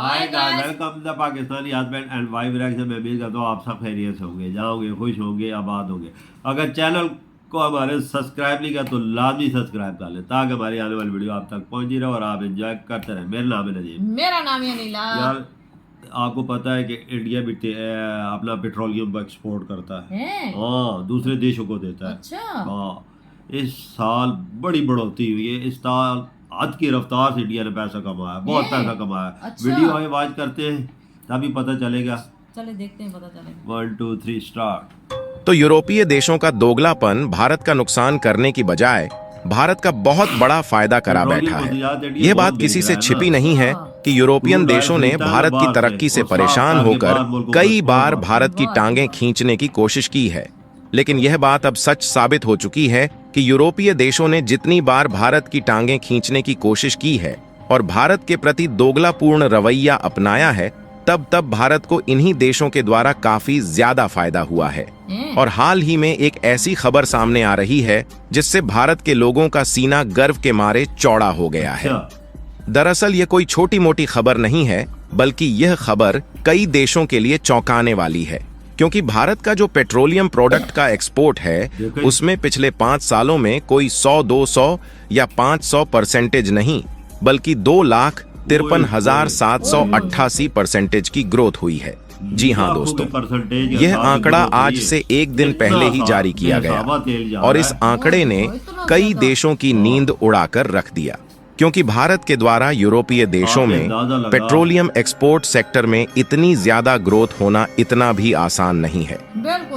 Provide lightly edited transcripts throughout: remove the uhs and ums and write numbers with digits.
Hi hi guys, guys, welcome the Pakistani husband and wife reaction. मैं उम्मीद करता हूँ आप सब खैरियत से होंगे, जाओगे, खुश होंगे, आबाद होंगे। अगर चैनल को हमारे सब्सक्राइब नहीं किया तो लाजमी सब्सक्राइब कर लें ताकि हमारी आने वाली वीडियो आप तक पहुंची रहे और आप एंजॉय करते रहें। मेरा नाम है नजीब। मेरा नाम है नीला। यार, आपको पता है कि इंडिया भी अपना पेट्रोलियम एक्सपोर्ट करता है। हैं? हाँ, दूसरे देशों को देता है। अच्छा। हाँ, इस साल बड़ी बढ़ोतरी हुई है। इस साल हद की रफ्तार से इंडिया ने पैसा कमाया, बहुत हैं? पैसा कमाया। अच्छा। वीडियो आगे वाच करते हैं तभी पता चलेगा। चले देखते हैं, पता चलेगा। 1 2 3 स्टार्ट। तो यूरोपीय देशों का दोगलापन भारत का नुकसान करने की बजाय भारत का बहुत बड़ा फायदा करा बैठा है। यह बात किसी से छिपी नहीं है कि यूरोपियन देशों ने भारत की तरक्की से परेशान होकर कई बार भारत की टांगें खींचने की कोशिश की है। लेकिन यह बात अब सच साबित हो चुकी है कि यूरोपीय देशों ने जितनी बार भारत की टांगें खींचने की कोशिश की है और भारत के प्रति दोगलापूर्ण रवैया अपनाया है, तब तब भारत को इन्हीं देशों के द्वारा काफी ज्यादा फायदा हुआ है। और हाल ही में एक ऐसी खबर सामने आ रही है जिससे भारत के लोगों का सीना गर्व के मारे चौड़ा हो गया है। दरअसल ये कोई छोटी मोटी खबर नहीं है, बल्कि यह खबर कई देशों के लिए चौंकाने वाली है, क्योंकि भारत का जो पेट्रोलियम प्रोडक्ट का एक्सपोर्ट है उसमें पिछले 5 सालों में कोई 100, 200 या 500% नहीं, बल्कि 2,53,788% की ग्रोथ हुई है। जी हाँ दोस्तों, यह आंकड़ा आज से एक दिन पहले ही जारी किया गया और इस आंकड़े ने कई देशों की नींद उड़ाकर रख दिया, क्योंकि भारत के द्वारा यूरोपीय देशों में पेट्रोलियम एक्सपोर्ट सेक्टर में इतनी ज्यादा ग्रोथ होना इतना भी आसान नहीं है,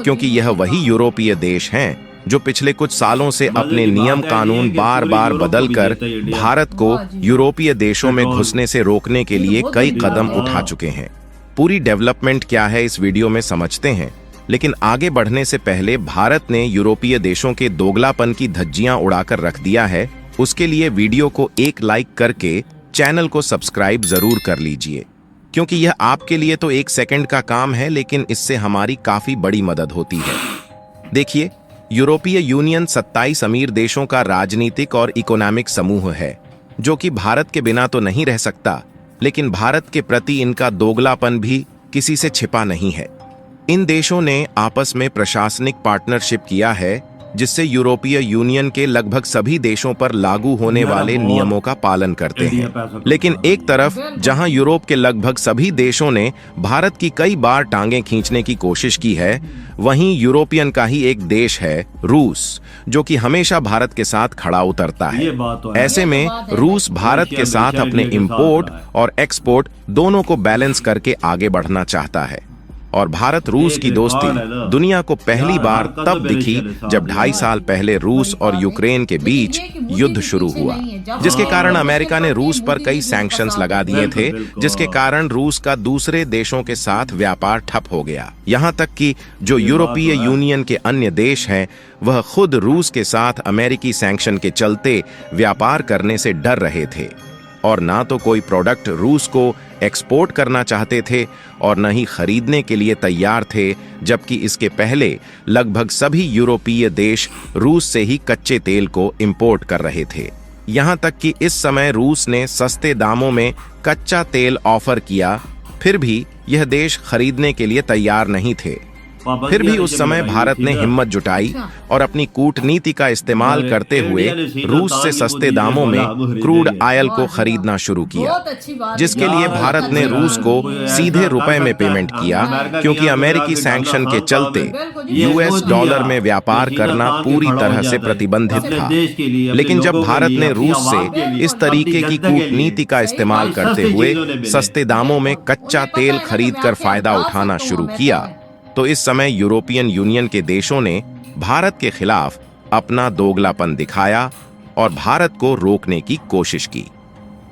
क्योंकि यह वही यूरोपीय देश हैं जो पिछले कुछ सालों से अपने नियम कानून बार बार बदलकर भारत को यूरोपीय देशों में घुसने से रोकने के लिए कई कदम उठा चुके हैं। पूरी डेवलपमेंट क्या है इस वीडियो में समझते हैं, लेकिन आगे बढ़ने से पहले भारत ने यूरोपीय देशों के दोगलापन की धज्जियां उड़ाकर रख दिया है। उसके लिए वीडियो को एक लाइक करके चैनल को सब्सक्राइब जरूर कर लीजिए, क्योंकि यह आपके लिए तो 1 सेकंड का काम है, लेकिन इससे हमारी काफी बड़ी मदद होती है। देखिए, यूरोपीय यूनियन 27 अमीर देशों का राजनीतिक और इकोनॉमिक समूह है, जो कि भारत के बिना तो नहीं रह सकता, लेकिन भारत के प्रति इनका दोगलापन भी किसी से छिपा नहीं है। इन देशों ने आपस में प्रशासनिक पार्टनरशिप किया है, जिससे यूरोपीय यूनियन के लगभग सभी देशों पर लागू होने वाले नियमों का पालन करते हैं। लेकिन एक तरफ जहां यूरोप के लगभग सभी देशों ने भारत की कई बार टांगें खींचने की कोशिश की है, वहीं यूरोपियन का ही एक देश है रूस, जो कि हमेशा भारत के साथ खड़ा उतरता है। ऐसे में रूस भारत के साथ अपने इंपोर्ट और एक्सपोर्ट दोनों को बैलेंस करके आगे बढ़ना चाहता है। और भारत रूस की दोस्ती दुनिया को पहली बार तब दिखी जब 2.5 साल पहले रूस और यूक्रेन के बीच युद्ध शुरू हुआ, जिसके कारण अमेरिका ने रूस पर कई सैंक्शंस लगा दिए थे, जिसके कारण रूस का दूसरे देशों के साथ व्यापार ठप हो गया। यहाँ तक कि जो यूरोपीय यूनियन के अन्य देश हैं, वह खुद रूस के साथ अमेरिकी सैंक्शन के चलते व्यापार करने से डर रहे थे और ना तो कोई प्रोडक्ट रूस को एक्सपोर्ट करना चाहते थे और न ही खरीदने के लिए तैयार थे, जबकि इसके पहले लगभग सभी यूरोपीय देश रूस से ही कच्चे तेल को इंपोर्ट कर रहे थे। यहाँ तक कि इस समय रूस ने सस्ते दामों में कच्चा तेल ऑफर किया, फिर भी यह देश खरीदने के लिए तैयार नहीं थे। फिर भी उस समय भारत ने हिम्मत जुटाई और अपनी कूटनीति का इस्तेमाल करते हुए रूस से सस्ते दामों में क्रूड ऑयल को खरीदना शुरू किया, जिसके लिए भारत ने रूस को सीधे रुपए में पेमेंट किया, क्योंकि अमेरिकी सैंक्शन के चलते यूएस डॉलर में व्यापार करना पूरी तरह से प्रतिबंधित था। लेकिन जब भारत ने रूस से इस तरीके की कूटनीति का इस्तेमाल करते हुए सस्ते दामों में कच्चा तेल खरीदकर फायदा उठाना शुरू किया, तो इस समय यूरोपियन यूनियन के देशों ने भारत के खिलाफ अपना दोगलापन दिखाया और भारत को रोकने की कोशिश की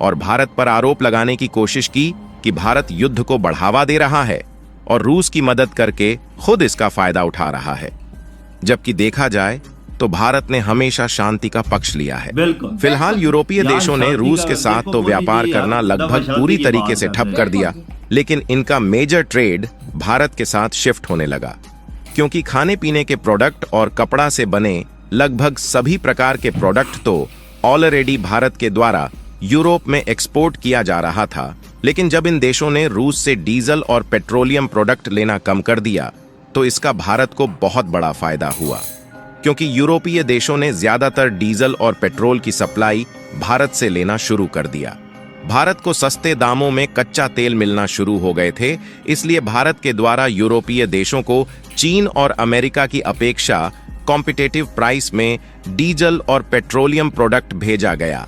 और भारत पर आरोप लगाने की कोशिश की कि भारत युद्ध को बढ़ावा दे रहा है और रूस की मदद करके खुद इसका फायदा उठा रहा है। जबकि देखा जाए तो भारत ने हमेशा शांति का पक्ष लिया है। फिलहाल यूरोपीय देशों ने रूस के साथ तो व्यापार करना लगभग पूरी तरीके से ठप कर दिया, लेकिन इनका मेजर ट्रेड भारत के साथ शिफ्ट होने लगा, क्योंकि खाने पीने के प्रोडक्ट और कपड़ा से बने लगभग सभी प्रकार के प्रोडक्ट तो ऑलरेडी भारत के द्वारा यूरोप में एक्सपोर्ट किया जा रहा था, लेकिन जब इन देशों ने रूस से डीजल और पेट्रोलियम प्रोडक्ट लेना कम कर दिया तो इसका भारत को बहुत बड़ा फायदा हुआ, क्योंकि यूरोपीय देशों ने ज्यादातर डीजल और पेट्रोल की सप्लाई भारत से लेना शुरू कर दिया। भारत को सस्ते दामों में कच्चा तेल मिलना शुरू हो गए थे, इसलिए भारत के द्वारा यूरोपीय देशों को चीन और अमेरिका की अपेक्षा कॉम्पिटिटिव प्राइस में डीजल और पेट्रोलियम प्रोडक्ट भेजा गया,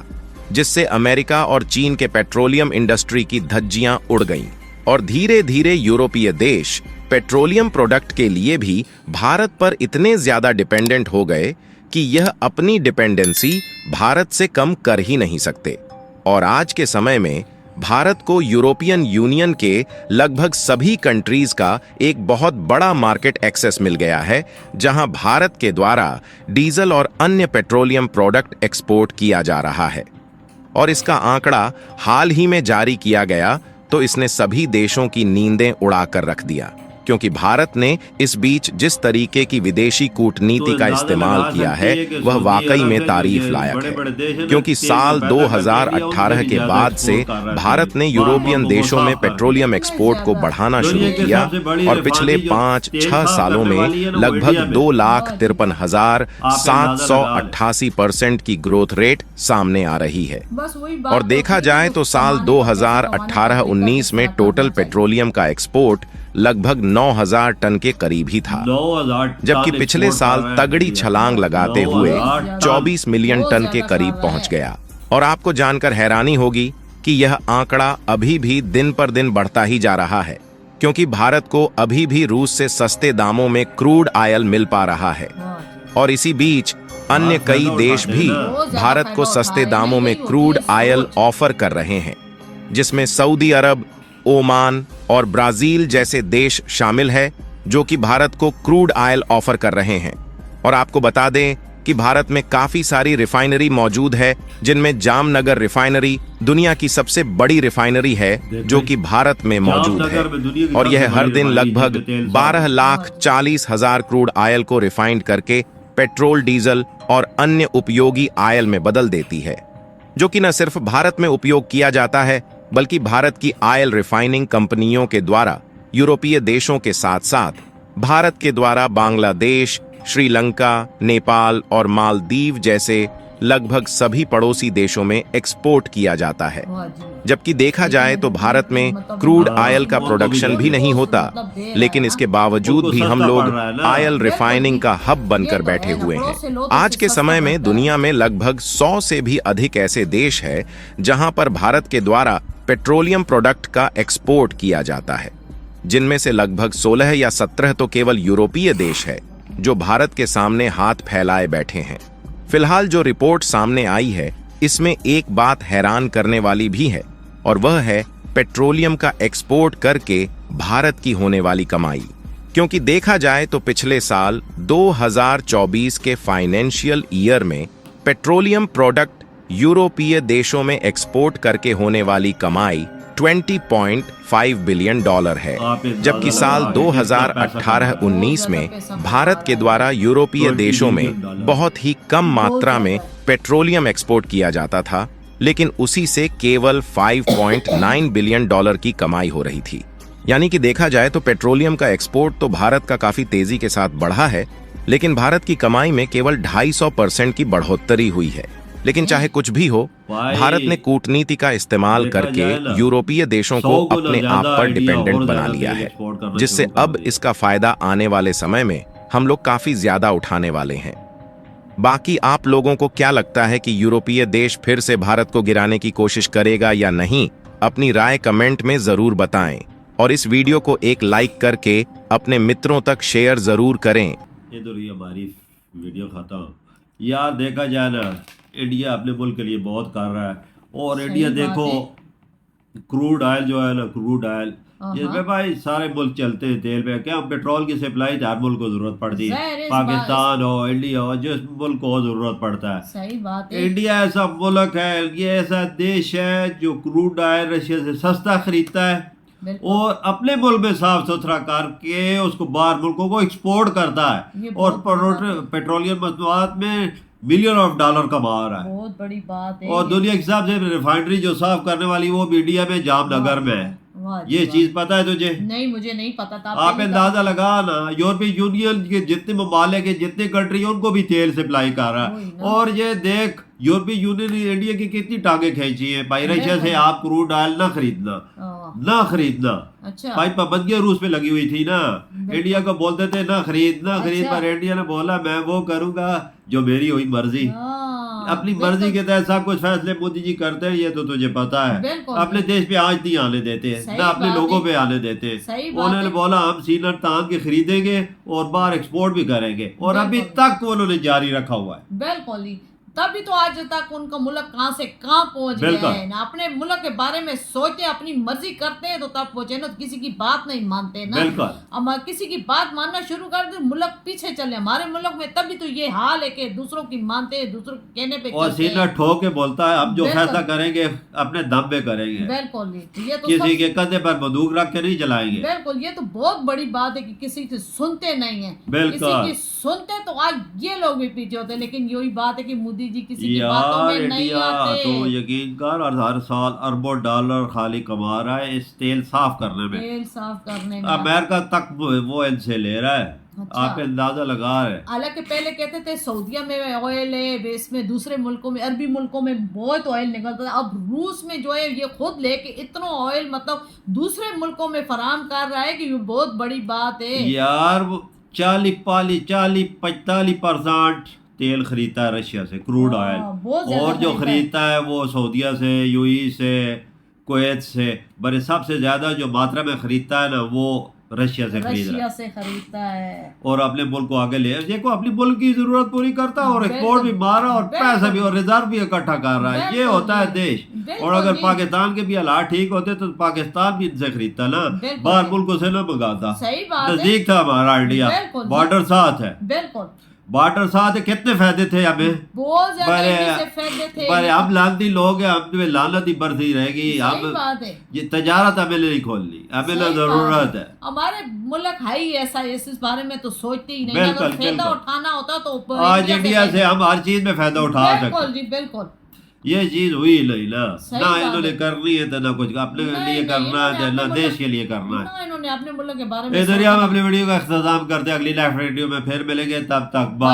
जिससे अमेरिका और चीन के पेट्रोलियम इंडस्ट्री की धज्जियां उड़ गईं और धीरे धीरे यूरोपीय देश पेट्रोलियम प्रोडक्ट के लिए भी भारत पर इतने ज्यादा डिपेंडेंट हो गए कि यह अपनी डिपेंडेंसी भारत से कम कर ही नहीं सकते। और आज के समय में भारत को यूरोपियन यूनियन के लगभग सभी कंट्रीज का एक बहुत बड़ा मार्केट एक्सेस मिल गया है, जहां भारत के द्वारा डीजल और अन्य पेट्रोलियम प्रोडक्ट एक्सपोर्ट किया जा रहा है। और इसका आंकड़ा हाल ही में जारी किया गया तो इसने सभी देशों की नींदें उड़ाकर रख दिया, क्योंकि भारत ने इस बीच जिस तरीके की विदेशी कूटनीति का इस्तेमाल किया है वह वाकई में तारीफ लायक है, क्योंकि साल 2018 के बाद से भारत ने यूरोपियन देशों में पेट्रोलियम एक्सपोर्ट को बढ़ाना शुरू किया और पिछले 5-6 सालों में लगभग 2,53,788% की ग्रोथ रेट सामने आ रही है। और देखा जाए तो साल 2018-19 में टोटल पेट्रोलियम का एक्सपोर्ट लगभग 9,000 टन के करीब ही था, जबकि पिछले साल तगड़ी छलांग लगाते हुए 24 मिलियन टन के करीब पहुंच गया। और आपको जानकर हैरानी होगी कि यह आंकड़ा अभी भी दिन पर दिन बढ़ता ही जा रहा है, क्योंकि भारत को अभी भी रूस से सस्ते दामों में क्रूड ऑयल मिल पा रहा है। और इसी बीच अन्य कई देश भी भारत को सस्ते दामों में क्रूड ऑयल ऑफर कर रहे हैं, जिसमें सऊदी अरब, ओमान और ब्राजील जैसे देश शामिल है, जो कि भारत को क्रूड ऑयल ऑफर कर रहे हैं। और आपको बता दें कि भारत में काफी सारी रिफाइनरी मौजूद है, जिनमें जामनगर रिफाइनरी दुनिया की सबसे बड़ी रिफाइनरी है, जो कि भारत में मौजूद है। और यह हर दिन लगभग 12,40,000 क्रूड ऑयल को रिफाइंड करके पेट्रोल, डीजल और अन्य उपयोगी ऑयल में बदल देती है, जो कि न सिर्फ भारत में उपयोग किया जाता है, बल्कि भारत की ऑयल रिफाइनिंग कंपनियों के द्वारा यूरोपीय देशों के साथ साथ भारत के द्वारा बांग्लादेश, श्रीलंका, नेपाल और मालदीव जैसे लगभग सभी पड़ोसी देशों में एक्सपोर्ट किया जाता है। जबकि देखा जाए तो भारत में क्रूड ऑयल का प्रोडक्शन भी नहीं होता, लेकिन इसके बावजूद भी हम लोग ऑयल रिफाइनिंग का हब बनकर बैठे हुए हैं। आज के समय में दुनिया में लगभग 100 से भी अधिक ऐसे देश हैं जहां पर भारत के द्वारा पेट्रोलियम प्रोडक्ट का एक्सपोर्ट किया जाता है, जिनमें से लगभग 16 या 17 तो केवल यूरोपीय देश है जो भारत के सामने हाथ फैलाए बैठे हैं। फिलहाल जो रिपोर्ट सामने आई है, इसमें एक बात हैरान करने वाली भी है, और वह है पेट्रोलियम का एक्सपोर्ट करके भारत की होने वाली कमाई। क्योंकि देखा जाए तो पिछले साल 2024 के फाइनेंशियल ईयर में पेट्रोलियम प्रोडक्ट यूरोपीय देशों में एक्सपोर्ट करके होने वाली कमाई $20.5 बिलियन है, जबकि साल 2018-19 में भारत के द्वारा यूरोपीय देशों में बहुत ही कम मात्रा में पेट्रोलियम एक्सपोर्ट किया जाता था, लेकिन उसी से केवल $5.9 बिलियन की कमाई हो रही थी। यानी कि देखा जाए तो पेट्रोलियम का एक्सपोर्ट तो भारत का काफी तेजी के साथ बढ़ा है, लेकिन भारत की कमाई में केवल 250% की बढ़ोतरी हुई है। लेकिन चाहे कुछ भी हो, भारत ने कूटनीति का इस्तेमाल करके यूरोपीय देशों को अपने आप पर डिपेंडेंट बना लिया है, जिससे अब इसका फायदा आने वाले समय में हम लोग काफी ज्यादा उठाने वाले हैं। बाकी आप लोगों को क्या लगता है कि यूरोपीय देश फिर से भारत को गिराने की कोशिश करेगा या नहीं? अपनी राय कमेंट में जरूर बताएं और इस वीडियो को एक लाइक करके अपने मित्रों तक शेयर जरूर करें। ये तो रही हमारी वीडियो खत्म। यार देखा जाए ना, इंडिया अपने मुल्क के लिए बहुत कर रहा है, और इंडिया देखो क्रूड ऑयल जो है ना, क्रूड ऑयल जिसमें भाई सारे मुल्क चलते हैं तेल पे, क्या पेट्रोल की सप्लाई हर मुल्क को जरूरत पड़ती है, पाकिस्तान हो, इंडिया हो, जिस मुल्क को जरूरत पड़ता है। सही बात है। इंडिया ऐसा मुल्क है, ये ऐसा देश है जो क्रूड ऑयल रशिया से सस्ता खरीदता है और अपने मुल्क में साफ सुथरा करके उसको बाहर मुल्कों को एक्सपोर्ट करता है, और पेट्रोलियम मसनूआत में मिलियन ऑफ डॉलर कमा रहा है। बहुत बड़ी बात है और दुनिया के हिसाब से रिफाइनरी जो साफ करने वाली वो भी इंडिया में जामनगर में है। वाह जी ये वाह। चीज पता है तुझे? नहीं, मुझे नहीं पता था। आप अंदाजा लगा ना, यूरोपीय यूनियन के जितने ममालिक के जितने कंट्री उनको भी तेल सप्लाई कर रहा वही है। ना। और ये देख यूरोपीय यूनियन ने इंडिया की कितनी टांगे खींची हैं भाई, रशिया से आप क्रूड ऑयल ना खरीदना, ना खरीदना। अच्छा भाई पाबंदियां रूस पे लगी हुई थी ना, इंडिया को बोलते थे ना खरीद अच्छा। पर इंडिया ने बोला मैं वो करूंगा जो मेरी हुई मर्जी। हाँ, अपनी बिल्कुल। मर्जी के तहत सब कुछ फैसले मोदी जी करते हैं, ये तो तुझे पता है। बिल्कुल, अपने देश पे आज नहीं आने देते हैं, सही ना अपने बात लोगों है। पे आने देते हैं। सही बात उन्होंने है। बोला हम सीलर तान के खरीदेंगे और बाहर एक्सपोर्ट भी करेंगे, और अभी बिल्कुल। तक उन्होंने जारी रखा हुआ है। बिल्कुल ही, तभी तो आज तक उनका मुल्क कहाँ से कहाँ पहुंच गया बिल्कुल। है ना। अपने मुल्क के बारे में सोचते अपनी मर्जी करते हैं तो तब पहुंचे ना, किसी की बात नहीं मानते ना। बिल्कुल। हम किसी की बात मानना शुरू कर दे मुल्क पीछे चले। हमारे मुल्क में तभी तो ये हाल है कि दूसरों की मानते हैं, दूसरों के कहने पे और चलते सीना हैं। ठोक के बोलता है हम जो बिल्कुल। फैसला करेंगे अपने दम पे करेंगे, बिल्कुल ही, ये तो किसी के कंधे पर बंदूक रख के नहीं चलाएंगे। बिल्कुल, ये तो बहुत बड़ी बात है कि किसी की सुनते नहीं है। बिल्कुल। किसी की सुनते तो आज ये लोग भी पीछे होते, लेकिन यही बात है कि मोदी जी किसी की बातों यार में नहीं इंडिया आते। तो यकीन कर, और हर साल अरबों डॉलर खाली कमा रहा है इस तेल साफ करने में। तेल साफ करने में। अमेरिका तक वो इनसे ले रहा है। अच्छा। आप अंदाजा लगा रहे हैं। हालांकि पहले कहते थे सऊदीया में ऑयल है, इसमें दूसरे मुल्कों में, अरबी मुल्कों में बहुत ऑयल निकलता था। अब रूस में जो है ये खुद लेके इतना ऑयल मतलब दूसरे मुल्कों में फराम कर रहा है कि ये बहुत बड़ी बात है। यार 40-45% तेल खरीदता है रशिया से, क्रूड हाँ, ऑयल। बहुत ज्यादा और जो खरीदता है। खरीदता है वो सऊदीया से, यूएई से, कुवैत से। बड़े सबसे ज्यादा जो मात्रा में खरीदता है ना वो रशिया से खरीद रहा रशिया है, से खरीदता है। और अपने मुल्क को आगे ले, देखो अपनी मुल्क की जरूरत पूरी करता है और एक्सपोर्ट भी मारा और पैसा भी और रिजर्व भी इकट्ठा कर रहा है। ये होता है देश। और अगर पाकिस्तान के भी हालात ठीक होते तो पाकिस्तान भी इनसे खरीदता ना, बाहर मुल्कों से ना मंगाता। सही बात है। नजदीक था हमारा इंडिया, बिल्कुल। बॉर्डर साथ है, बिल्कुल, बॉर्डर साथ है। कितने फायदे थे हमें, बहुत ज्यादा बड़े इनसे फायदे थे। पर हम लानती लोग हैं, हम पे लानत ही बढ़ती रहेगी। सही हम बात है। ये तजारत हमें नहीं खोलनी, हमें ना सही जरूरत बात है। हमारे मुल्क है ही ऐसा, इस बारे में तो सोचते ही नहीं। बिल्कुल, अगर फायदा बिल्कुल। उठाना होता तो आज इंडिया से हम हर चीज में फायदा उठा सकते बिल्कुल हैं। जी, बिल्कुल। ये चीज हुई नहीं ना, सही ना बात इन्होंने है। करनी है तो ना कुछ अपने नहीं, लिए नहीं, करना है, इन्होंने ना अपने देश के लिए करना है। ना इन्होंने अपने मुल्क के बारे में इधर ही हम सोचा। अपने वीडियो का इख्तिताम करते हैं। अगली लाइव वीडियो में फिर मिलेंगे, तब तक बाय।